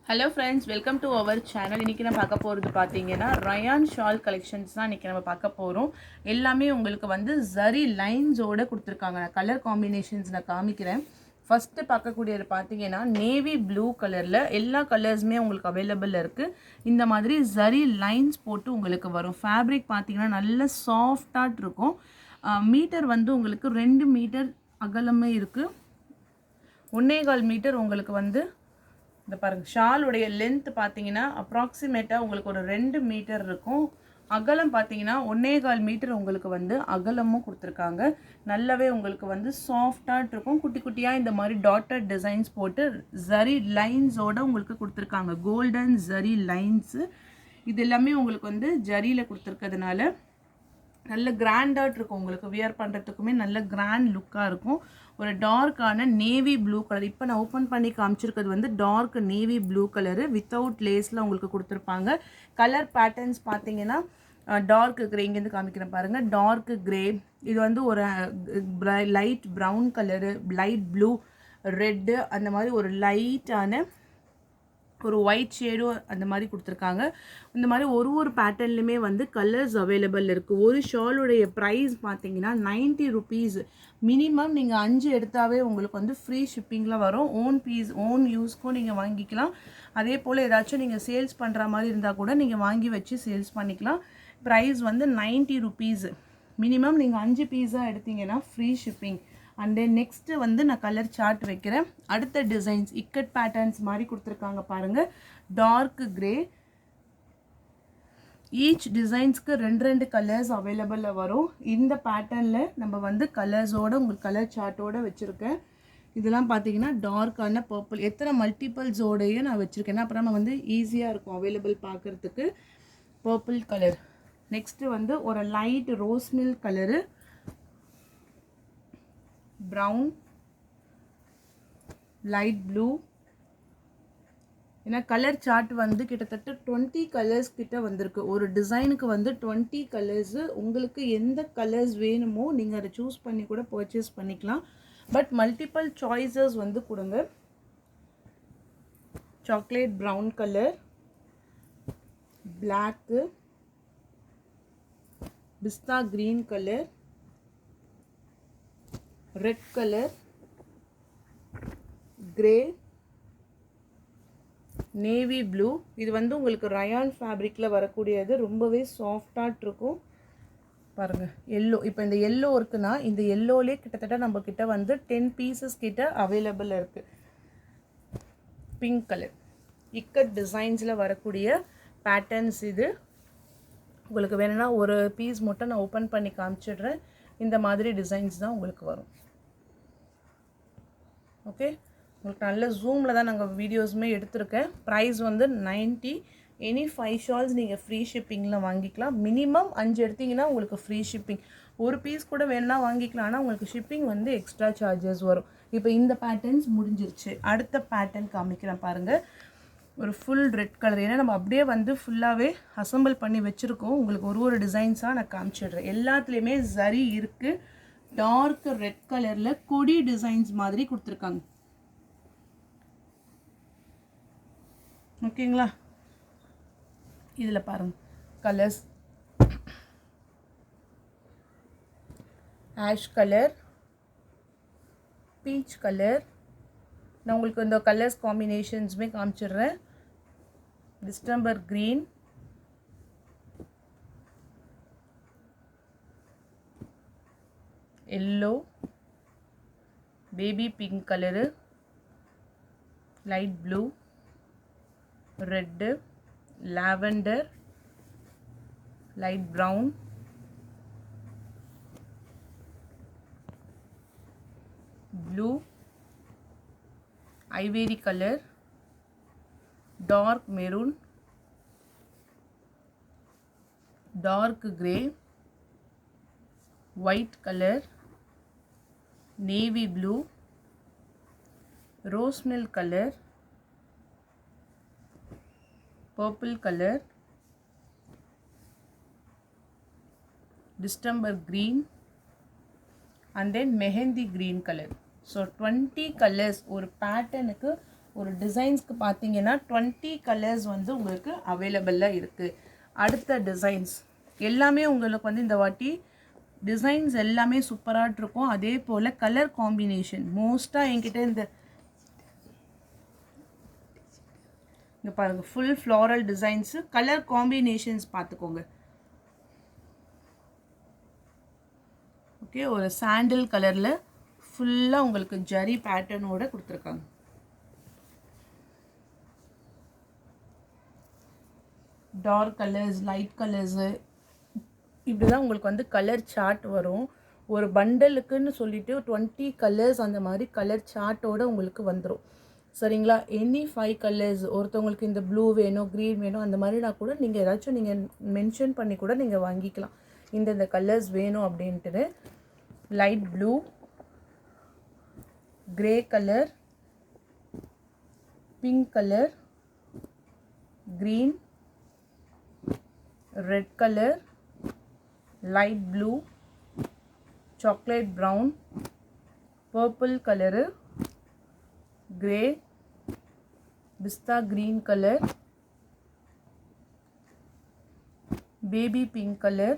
Hello friends, welcome to our channel. இன்னைக்கு நான் பார்க்க போறது பாத்தீங்கன்னா ரயான் ஷால் கலெக்ஷன்ஸ் தான் இன்னைக்கு நம்ம பார்க்க போறோம். எல்லாமே உங்களுக்கு வந்து ஜரி லைன்ஸோட கொடுத்திருக்காங்க. நான் கலர் காம்பினேஷன்ஸ் நான் காமிக்கிறேன். ஃபர்ஸ்ட் பார்க்கக்கூடியது பாத்தீங்கன்னா நேவி ப்ளூ கலர்ல எல்லா கலர்ஸ்மே உங்களுக்கு அவேலபிள் இருக்கு. இந்த மாதிரி ஜரி லைன்ஸ் போட்டு உங்களுக்கு வரும். ஃபேப்ரிக் பாத்தீங்கன்னா நல்ல சாஃப்ட்டா இருக்கும். மீட்டர் வந்து உங்களுக்கு 2 மீட்டர் அகலமே இருக்கு. 1.25 மீட்டர் உங்களுக்கு வந்து இந்த பாருங்க ஷாலுடைய லென்த் பார்த்தீங்கன்னா அப்ராக்சிமேட்டாக உங்களுக்கு ஒரு 2 மீட்டர் இருக்கும். அகலம் பார்த்தீங்கன்னா 1.25 மீட்டர் உங்களுக்கு வந்து அகலமும் கொடுத்துருக்காங்க. நல்லாவே உங்களுக்கு வந்து சாஃப்டாக இருக்கும். குட்டி குட்டியாக இந்த மாதிரி டாட்டட் டிசைன்ஸ் போட்டு ஜரி லைன்ஸோட உங்களுக்கு கொடுத்துருக்காங்க. கோல்டன் ஜரி லைன்ஸு இது எல்லாமே உங்களுக்கு வந்து ஜரியில் கொடுத்துருக்கிறதுனால நல்ல கிராண்டாக இருக்கும். உங்களுக்கு வியர் பண்ணுறதுக்குமே நல்ல கிராண்ட் லுக்காக இருக்கும். ஒரு டார்க்கான நேவி ப்ளூ கலர். இப்போ நான் ஓப்பன் பண்ணி காமிச்சிருக்கிறது வந்து dark navy blue colour without லேஸில் உங்களுக்கு கொடுத்துருப்பாங்க. கலர் பேட்டர்ன்ஸ் பார்த்தீங்கன்னா டார்க் கிரே, இங்கேருந்து காமிக்கிறேன் பாருங்கள். டார்க் கிரே, இது வந்து ஒரு light brown colour, light blue, red, அந்த மாதிரி ஒரு லைட்டான ஒரு ஒயிட் ஷேடும் அந்த மாதிரி கொடுத்துருக்காங்க. இந்த மாதிரி ஒரு பேட்டர்ன்லையுமே வந்து கலர்ஸ் அவைலபிள் இருக்குது. ஒரு ஷாலுடைய ப்ரைஸ் பார்த்தீங்கன்னா 90 ருபீஸ். மினிமம் நீங்கள் 5 எடுத்தாவே உங்களுக்கு வந்து ஃப்ரீ ஷிப்பிங்கில் வரும். ஓன் யூஸ்க்கும் நீங்கள் வாங்கிக்கலாம். அதே போல் ஏதாச்சும் நீங்கள் சேல்ஸ் பண்ணுற மாதிரி இருந்தால் கூட நீங்கள் வாங்கி வச்சு சேல்ஸ் பண்ணிக்கலாம். ப்ரைஸ் வந்து 90 ருபீஸ். மினிமம் நீங்கள் 5 பீஸாக எடுத்தீங்கன்னா free shipping. And then next வந்து நான் கலர் சார்ட் வைக்கிறேன். அடுத்த டிசைன்ஸ் இக்கட் பேட்டர்ன்ஸ் மாதிரி கொடுத்துருக்காங்க பாருங்கள். டார்க் கிரே, ஈச் டிசைன்ஸ்க்கு 2 கலர்ஸ் அவைலபிளில் வரும். இந்த பேட்டர்னில் நம்ம வந்து கலர்ஸோட உங்களுக்கு கலர் சார்ட்டோடு வச்சுருக்கேன். இதெல்லாம் பார்த்தீங்கன்னா டார்க்கான பர்பிள், எத்தனை மல்டிபிள்ஸோடையும் நான் வச்சுருக்கேன். அப்புறம் நம்ம வந்து ஈஸியாக இருக்கும் அவைலபிள் பார்க்குறதுக்கு. Purple colour. நெக்ஸ்ட்டு வந்து ஒரு light rose milk colour, brown, light blue. ஏன்னா கலர் சார்ட் வந்து கிட்டத்தட்ட 20 கலர்ஸ் கிட்ட வந்திருக்கு. ஒரு டிசைனுக்கு வந்து 20 கலர்ஸு. உங்களுக்கு எந்த கலர்ஸ் வேணுமோ நீங்கள் அதை சூஸ் பண்ணி கூட பர்ச்சேஸ் பண்ணிக்கலாம். பட் மல்டிபிள் சாய்ஸஸ் வந்து கொடுங்க. Chocolate brown colour, black, pista green colour, red colour, grey, navy blue. இது வந்து உங்களுக்கு ரயான் ஃபேப்ரிக்கில் வரக்கூடியது. ரொம்பவே சாஃப்டாக இருக்கும் பாருங்கள். எல்லோ, இப்போ இந்த எல்லோ இருக்குன்னா இந்த எல்லோலே கிட்டத்தட்ட நம்ம கிட்ட வந்து 10 பீசஸ் கிட்ட அவைலபிள் இருக்குது. பிங்க் கலர், இக்கட் டிசைன்ஸில் வரக்கூடிய பேட்டர்ன்ஸ் இது. உங்களுக்கு வேணும்னா ஒரு பீஸ் மட்டும் நான் ஓப்பன் பண்ணி காமிச்சிடுறேன். இந்த மாதிரி டிசைன்ஸ் தான் உங்களுக்கு வரும். ஓகே, உங்களுக்கு நல்ல ஜூமில் தான் நாங்கள் வீடியோஸுமே எடுத்திருக்கேன். ப்ரைஸ் வந்து 90. எனி 5 ஷால்ஸ் நீங்கள் ஃப்ரீ ஷிப்பிங்கில் வாங்கிக்கலாம். மினிமம் 5 எடுத்திங்கன்னா உங்களுக்கு ஃப்ரீ ஷிப்பிங். ஒரு பீஸ் கூட வேணும்னா வாங்கிக்கலாம். ஆனால் உங்களுக்கு ஷிப்பிங் வந்து எக்ஸ்ட்ரா சார்ஜஸ் வரும். இப்போ இந்த பேட்டர்ன்ஸ் முடிஞ்சிருச்சு. அடுத்த பேட்டர்ன் காமிக்கிறேன் பாருங்கள். ஒரு ஃபுல் ரெட் கலர். ஏன்னா நம்ம அப்படியே வந்து ஃபுல்லாகவே அசம்பிள் பண்ணி வச்சுருக்கோம். உங்களுக்கு ஒரு டிசைன்ஸாக நான் காமிச்சிடுறேன். எல்லாத்துலேயுமே ஜரி இருக்குது. டார்க் ரெட் கலரில் கொடி டிசைன்ஸ் மாதிரி கொடுத்துருக்காங்க. ஓகேங்களா? இதில் பாருங்கள் colours. Ash colour, peach colour. நான் உங்களுக்கு இந்த கலர்ஸ் காம்பினேஷன்ஸுமே காமிச்சிடுறேன். Distemper green, yellow, baby pink colour, light blue, red, lavender, light brown, blue, ivory colour, dark maroon, dark grey, white colour, navy blue, rose milk colour, purple color, distember green, and then mehendi green color. So 20 colors ஒரு பேட்டர்னுக்கு ஒரு டிசைன்ஸ்க்கு பார்த்தீங்கன்னா 20 colours வந்து உங்களுக்கு அவைலபிளாக இருக்குது. அடுத்த designs எல்லாமே உங்களுக்கு வந்து இந்த வாட்டி டிசைன்ஸ் எல்லாமே சூப்பராக இருக்கும். அதே போல் கலர் காம்பினேஷன் மோஸ்ட்டாக என்கிட்ட இங்கே பாருங்கள், full floral designs, colour combinations பார்த்துக்கோங்க. ஓகே, ஒரு சாண்டில் கலரில் ஃபுல்லாக உங்களுக்கு ஜரி பேட்டர்னோட கொடுத்துருக்காங்க. டார்க் கலர்ஸ், லைட் கலர்ஸு, இப்படி தான் உங்களுக்கு வந்து கலர் சார்ட் வரும். ஒரு பண்டலுக்குன்னு சொல்லிட்டு 20 கலர்ஸ் அந்த மாதிரி கலர் சார்ட்டோடு உங்களுக்கு வந்துடும். சரிங்களா? எனி 5 கலர்ஸ், ஒருத்தவங்களுக்கு இந்த ப்ளூ வேணும், க்ரீன் வேணும், அந்த மாதிரினா கூட நீங்கள் ஏதாச்சும் நீங்கள் மென்ஷன் பண்ணி கூட நீங்கள் வாங்கிக்கலாம். இந்த கலர்ஸ் வேணும் அப்படின்ட்டு. Light blue, grey colour, pink colour, green, red colour, light blue, chocolate brown, purple color, grey, pista green color, baby pink color,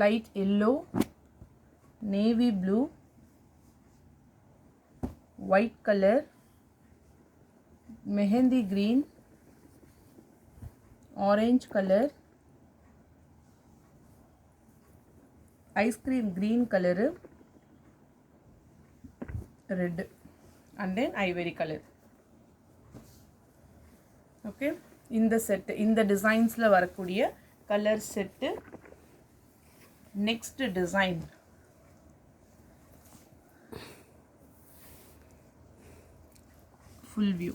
light yellow, navy blue, white color, mehendi green, orange color, ice cream green color, red, and then ivory color. Okay, இந்த set, இந்த டிசைன்ஸ்ல வரக்கூடிய colour set. Next design full view.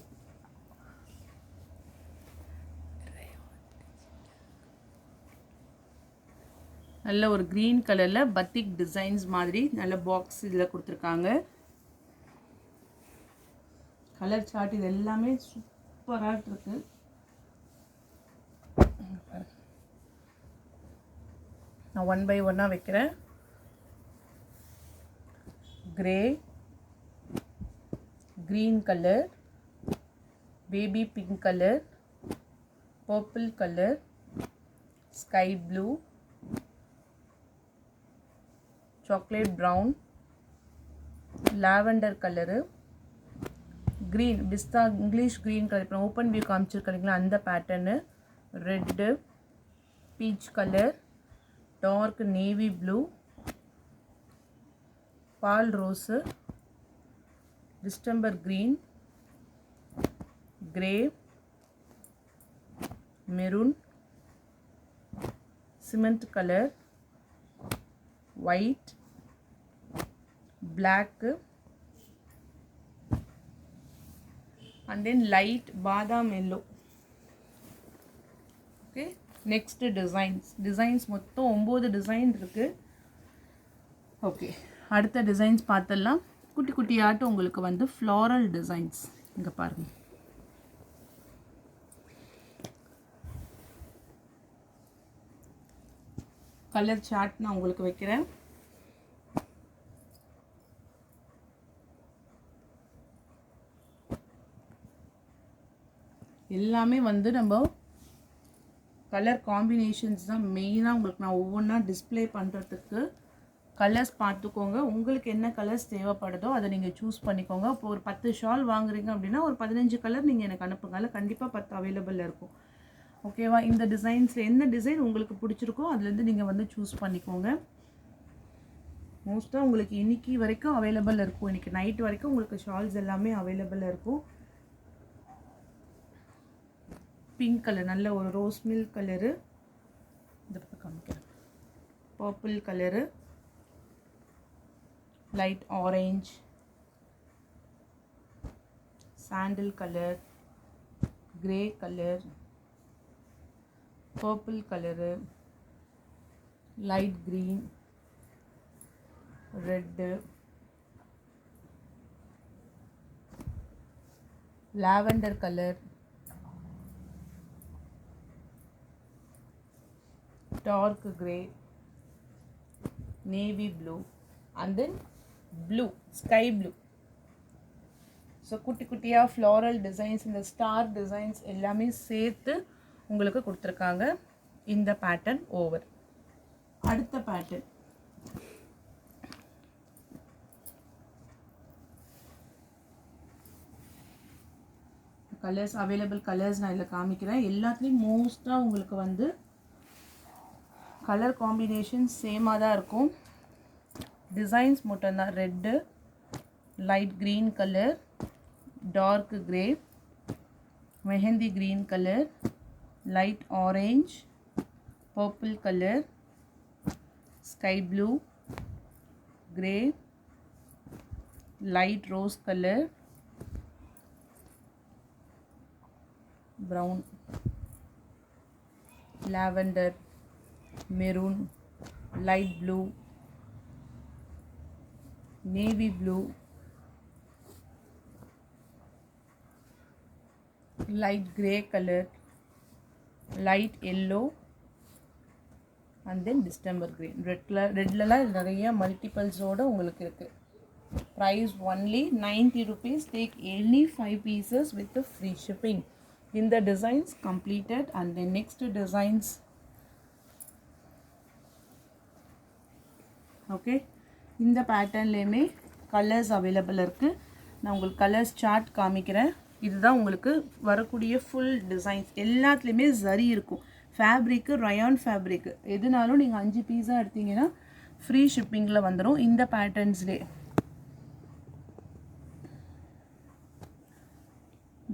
நல்ல ஒரு green கலரில் பத்திக் designs மாதிரி நல்ல box இதில் கொடுத்துருக்காங்க. கலர் சார்ட் இது எல்லாமே சூப்பராக இருக்கு. நான் 1 by 1 வைக்கிறேன். Grey, green colour, baby pink colour, purple colour, sky blue, chocolate brown, lavender color, green, pista English green color, இப்போ ஓப்பன் வியூ காமிச்சிருக்கீங்களா அந்த pattern, red, peach colour, dark navy blue, பால் rose, distemper green, grey, maroon, cement colour, white, black, and then light badam yellow. Okay, next designs மொத்தம் 9 design இருக்கு. Okay, அடுத்த designs பார்த்தலாம். குட்டி குட்டியாட்டம் உங்களுக்கு வந்து ஃப்ளாரல் டிசைன்ஸ். இங்கே பாருங்கள், கலர் சார்ட் நான் உங்களுக்கு வைக்கிறேன். எல்லாமே வந்து நம்ம கலர் காம்பினேஷன்ஸ் தான் மெயினாக உங்களுக்கு நான் ஒவ்வொன்றா டிஸ்பிளே பண்ணுறதுக்கு. கலர்ஸ் பார்த்துக்கோங்க, உங்களுக்கு என்ன கலர்ஸ் தேவைப்படுதோ அதை நீங்கள் சூஸ் பண்ணிக்கோங்க. இப்போ ஒரு 10 ஷால் வாங்குறீங்க அப்படின்னா ஒரு 15 கலர் நீங்கள் எனக்கு அனுப்புங்க. அதில் கண்டிப்பாக 10 அவைலபிளில் இருக்கும். ஓகேவா? இந்த டிசைன்ஸில் என்ன டிசைன் உங்களுக்கு பிடிச்சிருக்கோ அதுலேருந்து நீங்கள் வந்து சூஸ் பண்ணிக்கோங்க. மோஸ்ட்டாக உங்களுக்கு இன்றைக்கி வரைக்கும் அவைலபிள் இருக்கும். இன்றைக்கி நைட் வரைக்கும் உங்களுக்கு ஷால்ஸ் எல்லாமே அவைலபிளாக இருக்கும். பிங்க் கலர், நல்ல ஒரு ரோஸ் மில்க் கலரு, இந்த பக்கம் காமிக்கிறேன். Purple colour, light orange, sandal colour, grey colour, purple color, light green, red, lavender color, dark grey, navy blue, and then blue, sky blue. So குட்டி குட்டியாக ஃப்ளாரல் டிசைன்ஸ், இந்த star designs எல்லாமே சேர்த்து உங்களுக்கு கொடுத்துருக்காங்க. இந்த பேட்டர்ன் ஓவர். அடுத்த pattern colours, available colours நான் இதில் காமிக்கிறேன். எல்லாத்துலேயும் மோஸ்ட்டாக உங்களுக்கு வந்து கலர் காம்பினேஷன் சேமாக தான் இருக்கும். டிசைன்ஸ் மட்டும்தான். Red, light green colour, dark grey, mehndi green colour, light orange, purple colour, sky blue, grey, light rose colour, brown, lavender, maroon, light blue, navy blue, light grey color, light yellow, and then December green. Red la nariya multiples oda ungalku irukku. Price only 90 rupees. Take any 5 pieces with the free shipping. In the designs completed, and the next designs. Okay, இந்த பேட்டர்ன்லேயுமே colours available இருக்குது. நான் உங்களுக்கு colours chart காமிக்கிறேன். இதுதான் உங்களுக்கு வரக்கூடிய full designs. எல்லாத்துலேயுமே சரி இருக்கும். ஃபேப்ரிக்கு ரயான் ஃபேப்ரிக்கு எதுனாலும் நீங்கள் 5 பீஸாக எடுத்தீங்கன்னா ஃப்ரீ ஷிப்பிங்கில் வந்துடும். இந்த பேட்டர்ன்ஸ்லேயே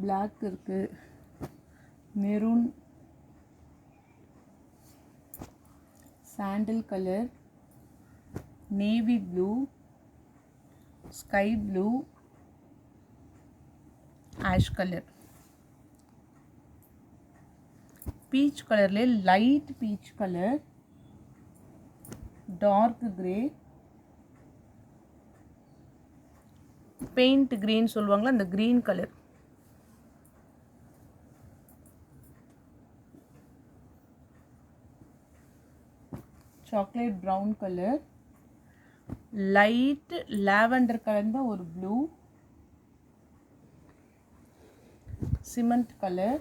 பிளாக் இருக்குது, maroon, sandal colour, navy blue, sky blue, ash colour, peach கலர்லே light peach colour, dark grey, paint green சொல்லுவாங்களா அந்த green colour, chocolate brown color, light lavender கலந்த ஒரு blue, cement color,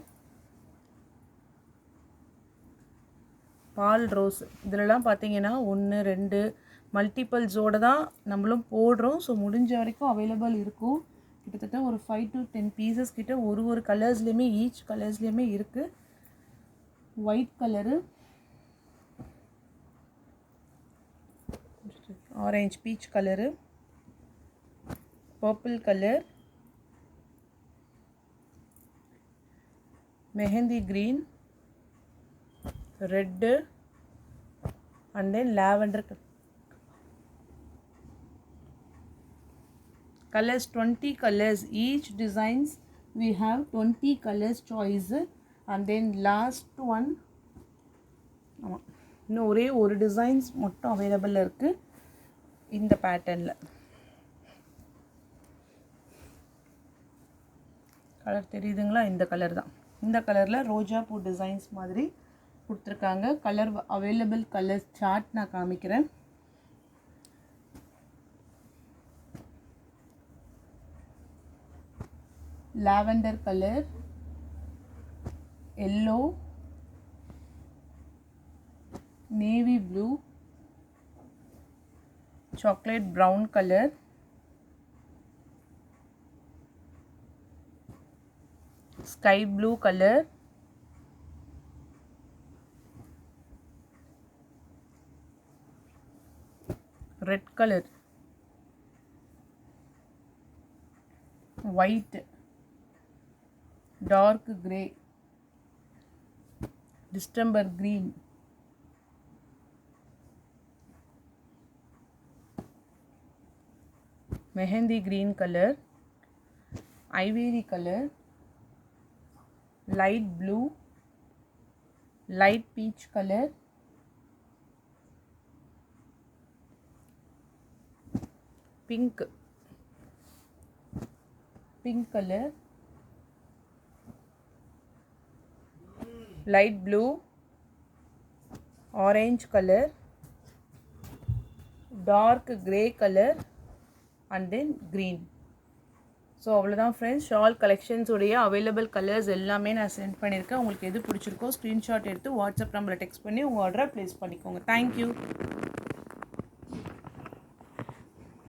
பால் ரோஸ். இதிலலாம் பார்த்தீங்கன்னா 1 2 மல்டிபிள்ஸோடு தான் நம்மளும் போடுறோம். ஸோ முடிஞ்ச வரைக்கும் அவைலபிள் இருக்கும். கிட்டத்தட்ட ஒரு 5 to 10 பீசஸ் கிட்ட ஒரு கலர்ஸ்லேயுமே, ஈச் கலர்ஸ்லேயுமே இருக்குது. White colour, orange peach colour, purple colour, mehndi green, red, and then lavender colors. 20 colors each designs. We have 20 colors choice. And then last one இன்னும் ஒரே ஒரு டிசைன்ஸ் மட்டும் அவைலபிள் இருக்குது இந்த பேட்டர்னில். கலர் தெரியுதுங்களா? இந்த கலர் தான். இந்த கலரில் ரோஜா பூ டிசைன்ஸ் மாதிரி கொடுத்துருக்காங்க. கலர் அவைலபிள் கலர் சார்ட் நான் காமிக்கிறேன். lavender color, yellow, navy blue, chocolate brown color, sky blue color, red color, white, dark grey, December green, mehendi green color, ivory color, light blue, light peach color, pink color, light blue, orange color, dark grey color, and then green. So அவ்வளோதான் friends, shawl கலெக்ஷன்ஸுடைய available colours எல்லாமே நான் send பண்ணியிருக்கேன். உங்களுக்கு எது பிடிச்சிருக்கோ screenshot எடுத்து WhatsApp நம்பரை text பண்ணி உங்கள் ஆர்டரை ப்ளேஸ் பண்ணிக்கோங்க. தேங்க்யூ.